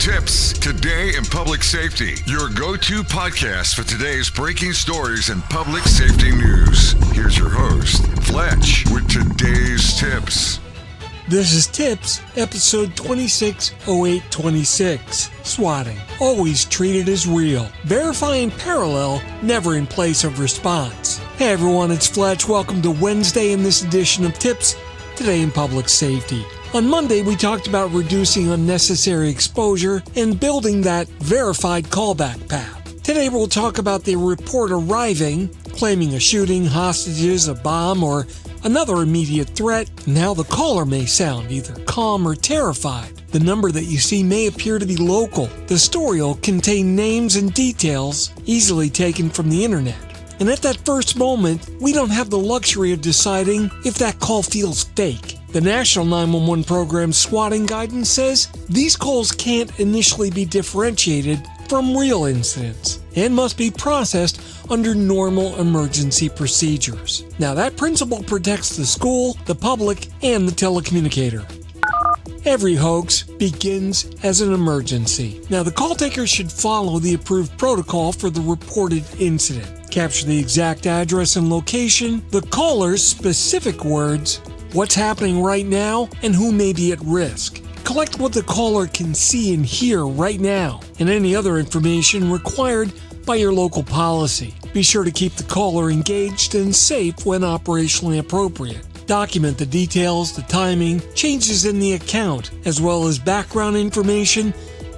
TiPS, Today in Public Safety, your go-to podcast for today's breaking stories and public safety news. Here's your host, Fletch, with today's TiPS. This is TiPS, episode 260826, SWATTING, always treated as real, verify in parallel, never in place of response. Hey everyone, it's Fletch. Welcome to Wednesday in this edition of TiPS, Today in Public Safety. On Monday, we talked about reducing unnecessary exposure and building that verified callback path. Today, we'll talk about the report arriving, claiming a shooting, hostages, a bomb, or another immediate threat, and how the caller may sound, either calm or terrified. The number that you see may appear to be local. The story will contain names and details easily taken from the internet. And at that first moment, we don't have the luxury of deciding if that call feels fake. The National 911 Program's swatting guidance says these calls can't initially be differentiated from real incidents and must be processed under normal emergency procedures. Now, that principle protects the school, the public, and the telecommunicator. Every hoax begins as an emergency. Now, the call taker should follow the approved protocol for the reported incident. Capture the exact address and location, the caller's specific words, what's happening right now, and who may be at risk. Collect what the caller can see and hear right now, and any other information required by your local policy. Be sure to keep the caller engaged and safe when operationally appropriate. Document the details, the timing, changes in the account, as well as background information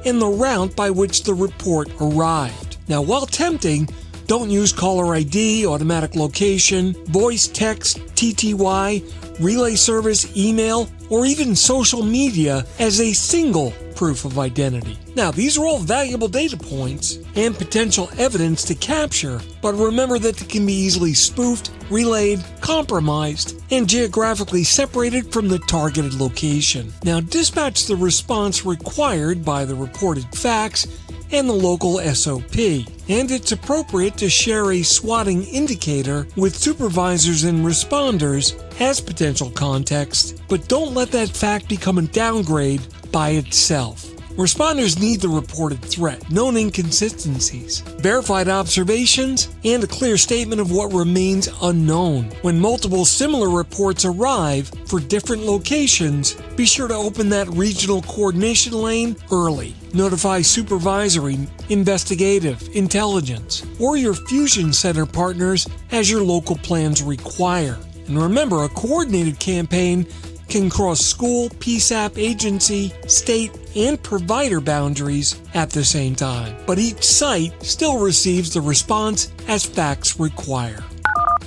and the route by which the report arrived. Now, while tempting, don't use caller ID, automatic location, voice, text, TTY, relay service, email, or even social media as a single proof of identity. Now, these are all valuable data points and potential evidence to capture, but remember that they can be easily spoofed, relayed, compromised, and geographically separated from the targeted location. Now, dispatch the response required by the reported facts and the local SOP. And it's appropriate to share a swatting indicator with supervisors and responders as potential context, but don't let that fact become a downgrade by itself. Responders need the reported threat, known inconsistencies, verified observations, and a clear statement of what remains unknown. When multiple similar reports arrive for different locations, be sure to open that regional coordination lane early. Notify supervisory, investigative, intelligence, or your fusion center partners as your local plans require. And remember, a coordinated campaign can cross school, PSAP agency, state, and provider boundaries at the same time. But each site still receives the response as facts require.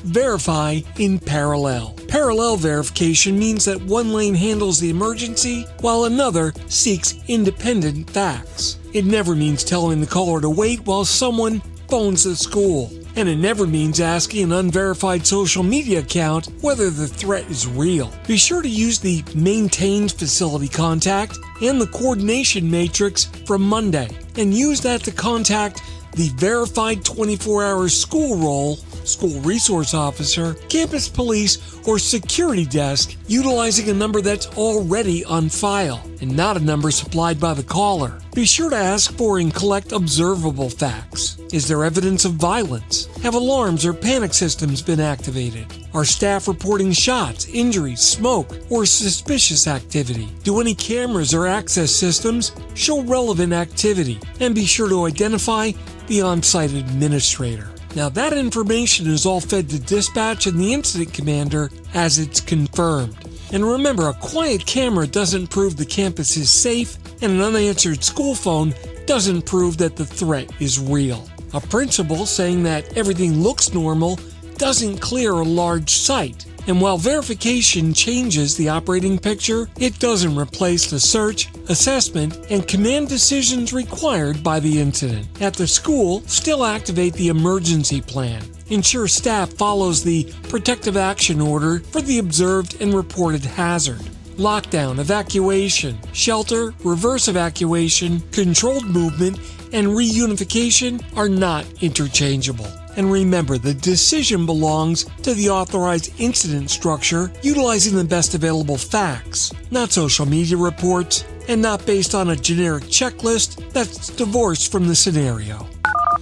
Verify in parallel. Parallel verification means that one lane handles the emergency while another seeks independent facts. It never means telling the caller to wait while someone phones the school. And it never means asking an unverified social media account whether the threat is real. Be sure to use the maintained facility contact and the coordination matrix from Monday, and use that to contact the verified 24-hour school role, school resource officer, campus police, or security desk, utilizing a number that's already on file and not a number supplied by the caller. Be sure to ask for and collect observable facts. Is there evidence of violence? Have alarms or panic systems been activated? Are staff reporting shots, injuries, smoke, or suspicious activity? Do any cameras or access systems show relevant activity? And be sure to identify the on-site administrator. Now, that information is all fed to dispatch and the incident commander as it's confirmed. And remember, a quiet camera doesn't prove the campus is safe, and an unanswered school phone doesn't prove that the threat is real. A principle saying that everything looks normal doesn't clear a large site. And while verification changes the operating picture, it doesn't replace the search, assessment, and command decisions required by the incident. At the school, still activate the emergency plan. Ensure staff follows the protective action order for the observed and reported hazard. Lockdown, evacuation, shelter, reverse evacuation, controlled movement, and reunification are not interchangeable. And remember, the decision belongs to the authorized incident structure utilizing the best available facts, not social media reports, and not based on a generic checklist that's divorced from the scenario.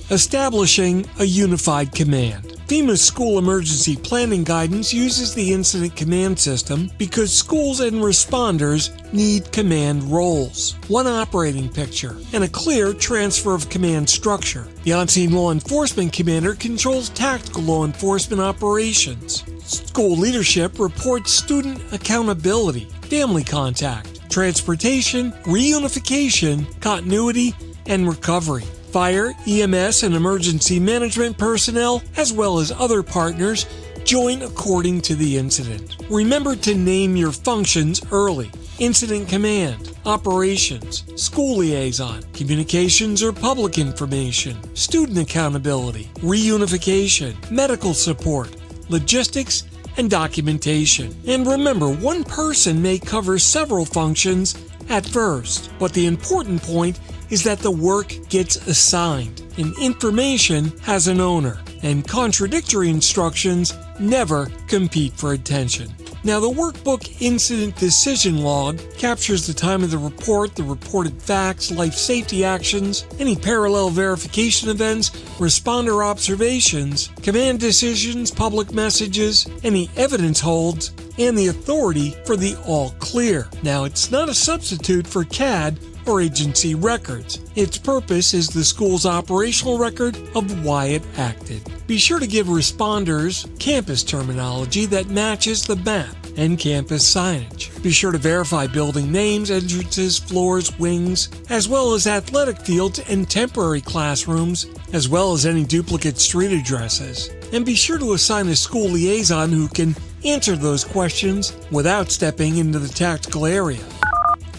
Establishing a unified command. FEMA's school emergency planning guidance uses the incident command system because schools and responders need command roles, one operating picture, and a clear transfer of command structure. The on-scene law enforcement commander controls tactical law enforcement operations. School leadership reports student accountability, family contact, transportation, reunification, continuity, and recovery. Fire, EMS, and emergency management personnel, as well as other partners, join according to the incident. Remember to name your functions early. Incident command, operations, school liaison, communications or public information, student accountability, reunification, medical support, logistics, and documentation. And remember, one person may cover several functions at first, but the important point is that the work gets assigned, and information has an owner, and contradictory instructions never compete for attention. Now, the Workbook Incident Decision Log captures the time of the report, the reported facts, life safety actions, any parallel verification events, responder observations, command decisions, public messages, any evidence holds, and the authority for the all clear. Now, it's not a substitute for CAD or agency records. Its purpose is the school's operational record of why it acted. Be sure to give responders campus terminology that matches the map and campus signage. Be sure to verify building names, entrances, floors, wings, as well as athletic fields and temporary classrooms, as well as any duplicate street addresses. And be sure to assign a school liaison who can answer those questions without stepping into the tactical area.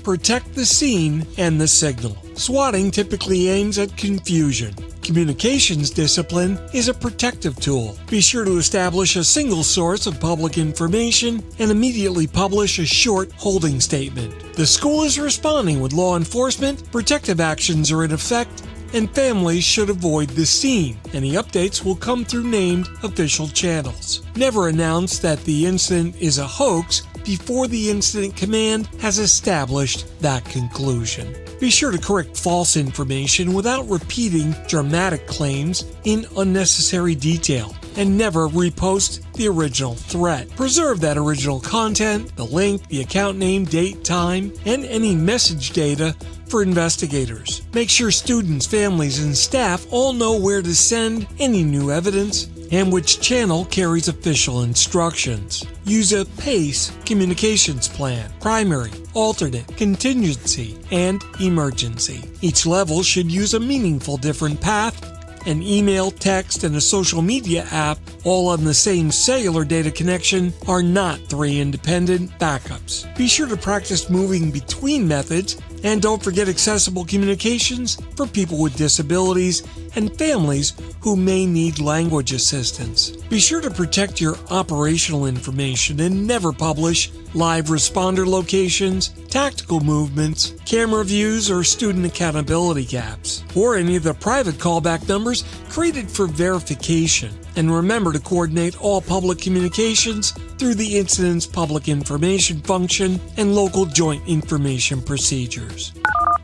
Protect the scene and the signal. SWATTIng typically aims at confusion. Communications discipline is a protective tool. Be sure to establish a single source of public information and immediately publish a short holding statement. The school is responding with law enforcement, protective actions are in effect, and families should avoid the scene. Any updates will come through named official channels. Never announce that the incident is a hoax before the incident command has established that conclusion. Be sure to correct false information without repeating dramatic claims in unnecessary detail, and never repost the original threat. Preserve that original content, the link, the account name, date, time, and any message data for investigators. Make sure students, families, and staff all know where to send any new evidence and which channel carries official instructions. Use a PACE communications plan: primary, alternate, contingency, and emergency. Each level should use a meaningful different path. An email, text, and a social media app, all on the same cellular data connection, are not three independent backups. Be sure to practice moving between methods, and don't forget accessible communications for people with disabilities and families who may need language assistance. Be sure to protect your operational information and never publish live responder locations, tactical movements, camera views, or student accountability gaps, or any of the private callback numbers created for verification. And remember to coordinate all public communications through the incident's public information function and local joint information procedures.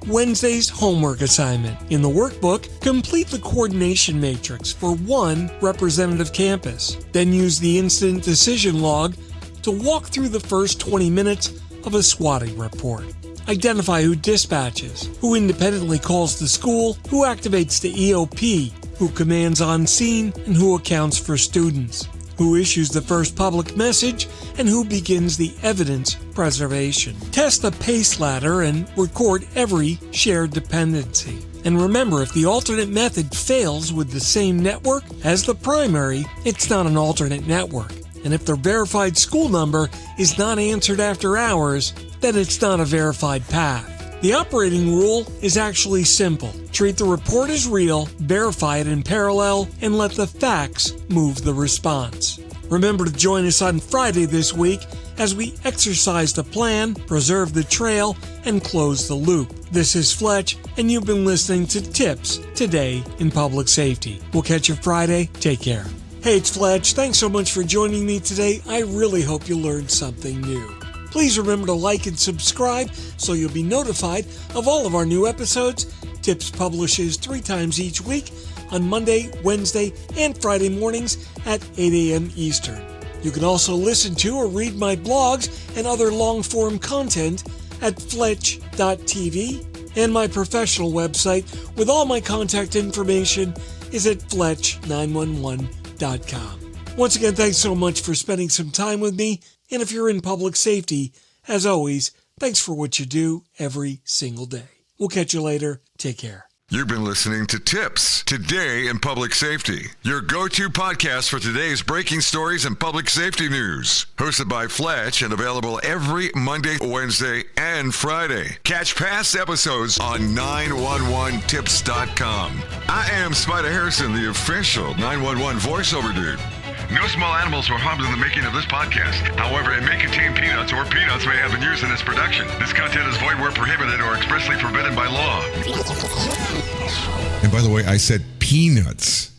Wednesday's homework assignment. In the workbook, complete the coordination matrix for one representative campus. Then use the incident decision log to walk through the first 20 minutes of a SWATTIng report. Identify who dispatches, who independently calls the school, who activates the EOP, who commands on scene, and who accounts for students, who issues the first public message, and who begins the evidence preservation. Test the PACE ladder and record every shared dependency. And remember, if the alternate method fails with the same network as the primary, it's not an alternate network. And if the verified school number is not answered after hours, then it's not a verified path. The operating rule is actually simple. Treat the report as real, verify it in parallel, and let the facts move the response. Remember to join us on Friday this week as we exercise the plan, preserve the trail, and close the loop. This is Fletch, and you've been listening to TiPS Today in Public Safety. We'll catch you Friday. Take care. Hey, it's Fletch. Thanks so much for joining me today. I really hope you learned something new. Please remember to like and subscribe so you'll be notified of all of our new episodes. TiPS publishes 3 times each week on Monday, Wednesday, and Friday mornings at 8 a.m. Eastern. You can also listen to or read my blogs and other long-form content at fletch.tv, and my professional website with all my contact information is at fletch911.com. Once again, thanks so much for spending some time with me, and if you're in public safety, as always, thanks for what you do every single day. We'll catch you later. Take care. You've been listening to TiPS, Today in Public Safety, your go-to podcast for today's breaking stories and public safety news. Hosted by Fletch and available every Monday, Wednesday, and Friday. Catch past episodes on 911tips.com. I am Spider Harrison, the official 911 voiceover dude. No small animals were harmed in the making of this podcast. However, it may contain peanuts or peanuts may have been used in its production. This content is void where prohibited or expressly forbidden by law. And by the way, I said peanuts.